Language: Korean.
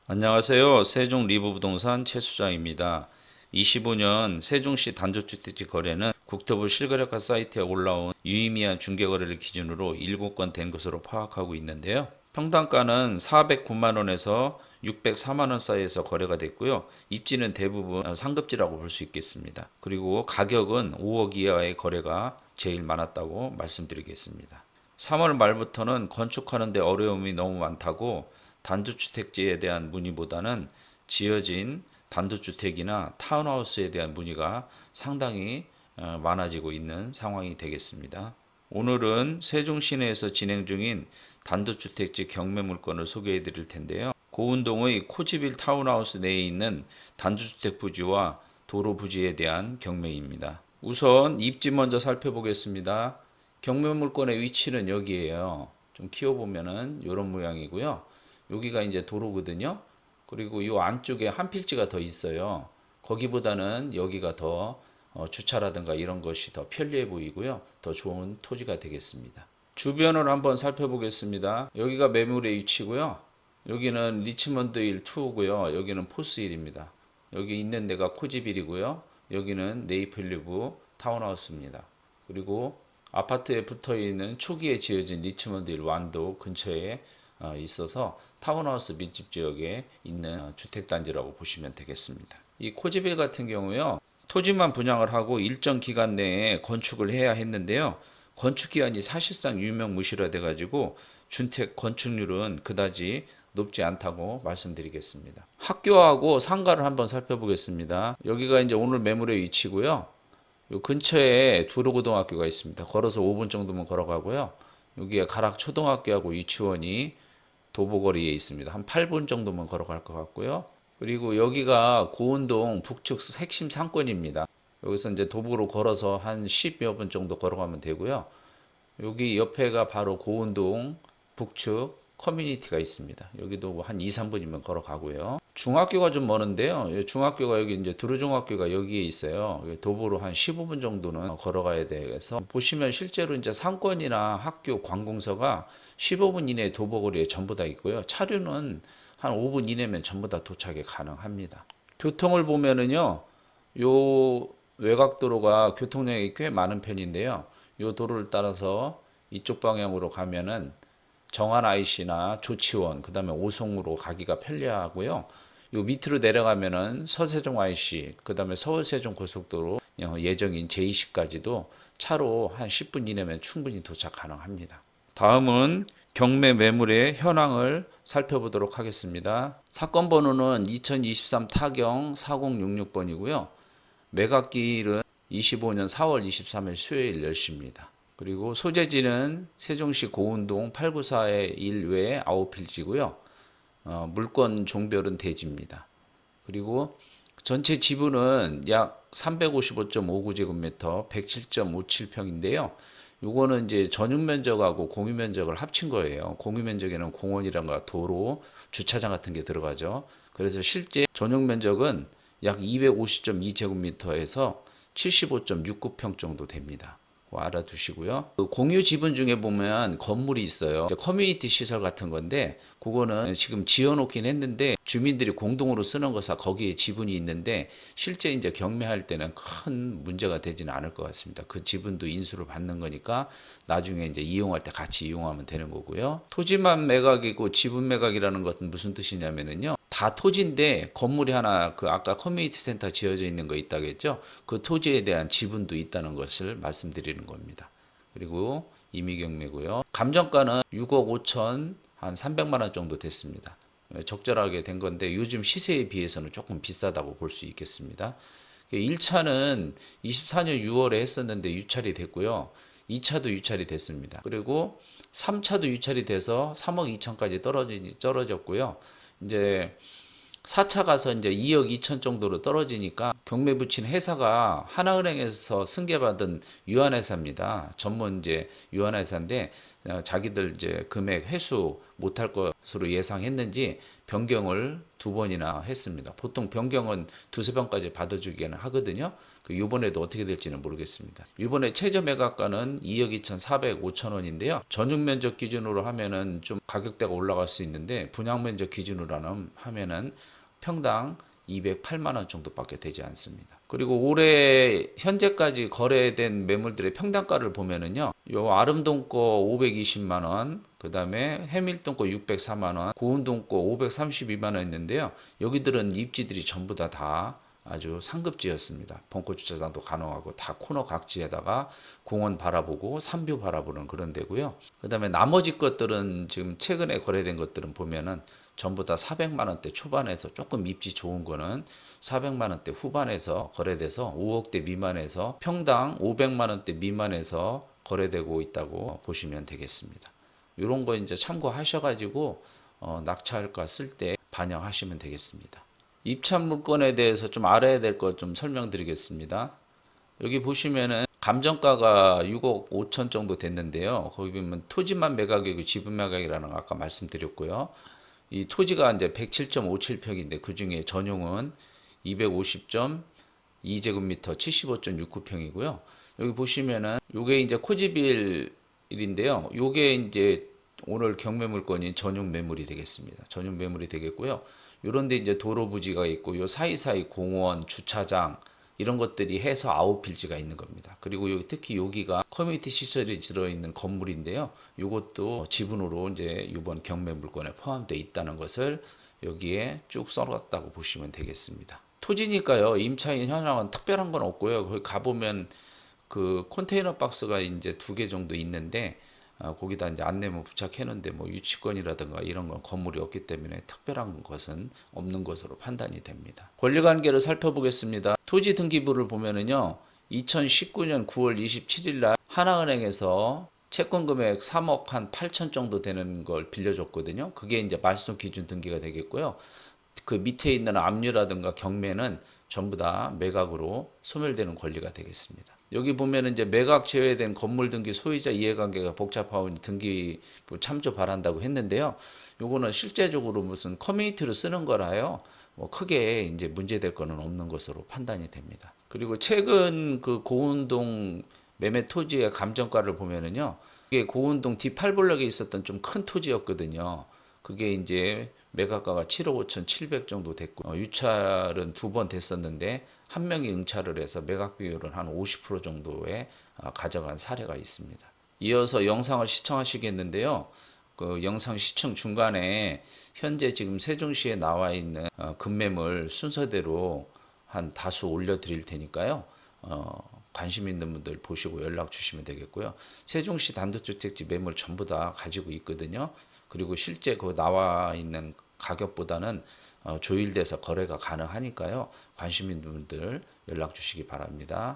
안녕하세요. 세종 리브부동산 최수장입니다. 25년 세종시 단독주택지 거래는 국토부 실거래가 사이트에 올라온 유의미한 중개거래를 기준으로 7건 된 것으로 파악하고 있는데요. 평당가는 409만 원에서 604만 원 사이에서 거래가 됐고요. 입지는 대부분 상급지라고 볼 수 있겠습니다. 그리고 가격은 5억 이하의 거래가 제일 많았다고 말씀드리겠습니다. 3월 말부터는 건축하는데 어려움이 너무 많다고 단독주택지에 대한 문의보다는 지어진 단독주택이나 타운하우스에 대한 문의가 상당히 많아지고 있는 상황이 되겠습니다. 오늘은 세종 시내에서 진행 중인 단독주택지 경매 물건을 소개해 드릴 텐데요. 고운동의 코지빌 타운하우스 내에 있는 단독주택 부지와 도로 부지에 대한 경매입니다. 우선 입지 먼저 살펴보겠습니다. 경매 물건의 위치는 여기에요. 좀 키워보면은 이런 모양이고요. 여기가 이제 도로거든요. 그리고 이 안쪽에 한 필지가 더 있어요. 거기보다는 여기가 더 주차라든가 이런 것이 더 편리해 보이고요. 더 좋은 토지가 되겠습니다. 주변을 한번 살펴보겠습니다. 여기가 매물의 위치고요. 여기는 리치먼드 힐 2고요. 여기는 포스 힐입니다. 여기 있는 데가 코지빌이고요. 여기는 네이플리브 타운하우스입니다. 그리고 아파트에 붙어 있는 초기에 지어진 리치먼드 힐 완도 근처에 있어서 타운하우스 밀집 지역에 있는 주택단지라고 보시면 되겠습니다. 이 코지빌 같은 경우요. 토지만 분양을 하고 일정 기간 내에 건축을 해야 했는데요. 건축 기한이 사실상 유명무실화 돼가지고 주택 건축률은 그다지 높지 않다고 말씀드리겠습니다. 학교하고 상가를 한번 살펴보겠습니다. 여기가 이제 오늘 매물의 위치고요. 요 근처에 두로고등학교가 있습니다. 걸어서 5분 정도만 걸어가고요. 여기에 가락초등학교하고 유치원이 도보거리에 있습니다. 한 8분 정도만 걸어갈 것 같고요. 그리고 여기가 고운동 북측 핵심 상권입니다. 여기서 이제 도보로 걸어서 한 10여 분 정도 걸어가면 되고요. 여기 옆에가 바로 고운동 북측 커뮤니티가 있습니다. 여기도 한 2, 3분이면 걸어가고요. 중학교가 좀 머는데요. 중학교가 여기 이제 두루중학교가 여기에 있어요. 도보로 한 15분 정도는 걸어가야 돼서 보시면 실제로 이제 상권이나 학교, 관공서가 15분 이내 도보거리에 전부 다 있고요. 차류는 한 5분 이내면 전부 다 도착이 가능합니다. 교통을 보면은요. 요 외곽도로가 교통량이 꽤 많은 편인데요. 요 도로를 따라서 이쪽 방향으로 가면은 정안 IC나 조치원, 그다음에 오송으로 가기가 편리하고요. 요 밑으로 내려가면은 서세종 IC, 그다음에 서울세종 고속도로 예정인 제20까지도 차로 한 10분 이내면 충분히 도착 가능합니다. 다음은 경매 매물의 현황을 살펴보도록 하겠습니다. 사건 번호는 2023 타경 4066번이고요. 매각기일은 25년 4월 23일 수요일 10시입니다. 그리고 소재지는 세종시 고운동 894의 1외 9필지고요. 물건 종별은 대지입니다. 그리고 전체 지분은 약 355.59제곱미터 107.57평인데요. 요거는 이제 전용 면적하고 공유 면적을 합친 거예요. 공유 면적에는 공원이란가 도로, 주차장 같은 게 들어가죠. 그래서 실제 전용 면적은 약 250.2제곱미터에서 75.69평 정도 됩니다. 알아두시고요. 그 공유 지분 중에 보면 건물이 있어요. 커뮤니티 시설 같은 건데 그거는 지금 지어놓긴 했는데 주민들이 공동으로 쓰는 거사 거기에 지분이 있는데 실제 이제 경매할 때는 큰 문제가 되지는 않을 것 같습니다. 그 지분도 인수를 받는 거니까 나중에 이제 이용할 때 같이 이용하면 되는 거고요. 토지만 매각이고 지분 매각이라는 것은 무슨 뜻이냐면은요. 다 토지인데 건물이 하나 그 아까 커뮤니티 센터 지어져 있는 거 있다겠죠. 그 토지에 대한 지분도 있다는 것을 말씀드리는 겁니다. 그리고 임의경매고요. 감정가는 6억 5천 한 300만 원 정도 됐습니다. 적절하게 된 건데 요즘 시세에 비해서는 조금 비싸다고 볼 수 있겠습니다. 1차는 24년 6월에 했었는데 유찰이 됐고요. 2차도 유찰이 됐습니다. 그리고 3차도 유찰이 돼서 3억 2천까지 떨어졌고요. 이제 4차 가서 이제 2억 2천 정도로 떨어지니까 경매 붙인 회사가 하나은행에서 승계받은 유한회사입니다. 전문 이제 유한회사인데 자기들 이제 금액 회수 못할 것으로 예상했는지 변경을 2번이나 했습니다. 보통 변경은 두세 번까지 받아주기는 하거든요. 이번에도 어떻게 될지는 모르겠습니다. 이번에 최저 매각가는 2억 2,400, 5천원인데요. 전용 면적 기준으로 하면은 좀 가격대가 올라갈 수 있는데 분양 면적 기준으로 하면은 평당 208만 원 정도밖에 되지 않습니다. 그리고 올해 현재까지 거래된 매물들의 평당가를 보면은요, 요 아름동 거 520만 원, 그 다음에 해밀동 거 604만 원, 고운동 거 532만 원 있는데요. 여기들은 입지들이 전부 다 아주 상급지였습니다. 벙커 주차장도 가능하고 다 코너 각지에다가 공원 바라보고 산뷰 바라보는 그런 데고요. 그 다음에 나머지 것들은 지금 최근에 거래된 것들은 보면은 전부 다 400만 원대 초반에서 조금 입지 좋은 거는 400만 원대 후반에서 거래돼서 5억대 미만에서 평당 500만 원대 미만에서 거래되고 있다고 보시면 되겠습니다. 이런 거 이제 참고하셔가지고 낙찰가 쓸 때 반영하시면 되겠습니다. 입찰 물건에 대해서 좀 알아야 될 것 좀 설명드리겠습니다. 여기 보시면은 감정가가 6억 5천 정도 됐는데요. 거기 보면 토지만 매각이고 지분 매각이라는 거 아까 말씀드렸고요. 이 토지가 이제 107.57평인데 그 중에 전용은 250.2제곱미터 75.69평이고요. 여기 보시면은 요게 이제 코지빌인데요. 요게 이제 오늘 경매 물건인 전용 매물이 되겠습니다. 전용 매물이 되겠고요. 요런데 이제 도로 부지가 있고 요 사이사이 공원, 주차장 이런 것들이 해서 아웃 필지가 있는 겁니다. 그리고 특히 여기가 커뮤니티 시설이 들어있는 건물인데요. 이것도 지분으로 이제 이번 경매 물건에 포함되어 있다는 것을 여기에 쭉 써놨다고 보시면 되겠습니다. 토지니까요. 임차인 현황은 특별한 건 없고요. 거기 가보면 그 컨테이너 박스가 이제 2개 정도 있는데 거기다 이제 안내문 부착해놓은데 뭐 유치권이라든가 이런 건 건물이 없기 때문에 특별한 것은 없는 것으로 판단이 됩니다. 권리관계를 살펴보겠습니다. 토지 등기부를 보면은요, 2019년 9월 27일 날 하나은행에서 채권 금액 3억 한 8천 정도 되는 걸 빌려줬거든요. 그게 이제 말소 기준 등기가 되겠고요. 그 밑에 있는 압류라든가 경매는 전부 다 매각으로 소멸되는 권리가 되겠습니다. 여기 보면은 이제 매각 제외된 건물 등기 소유자 이해관계가 복잡하니 등기 참조 바란다고 했는데요. 요거는 실제적으로 무슨 커뮤니티로 쓰는 거라요. 뭐 크게 이제 문제될 거는 없는 것으로 판단이 됩니다. 그리고 최근 그 고운동 매매 토지의 감정가를 보면은요. 이게 고운동 D8블럭에 있었던 좀 큰 토지였거든요. 그게 이제 매각가가 7억 5천7백 정도 됐고 유찰은 2번 됐었는데 한 명이 응찰을 해서 매각 비율은 한 50% 정도에 가져간 사례가 있습니다. 이어서 영상을 시청하시겠는데요. 그 영상 시청 중간에 현재 지금 세종시에 나와 있는 급매물 순서대로 한 다수 올려드릴 테니까요. 관심 있는 분들 보시고 연락 주시면 되겠고요. 세종시 단독주택지 매물 전부 다 가지고 있거든요. 그리고 실제 그 나와 있는 가격보다는 조율돼서 거래가 가능하니까요. 관심 있는 분들 연락 주시기 바랍니다.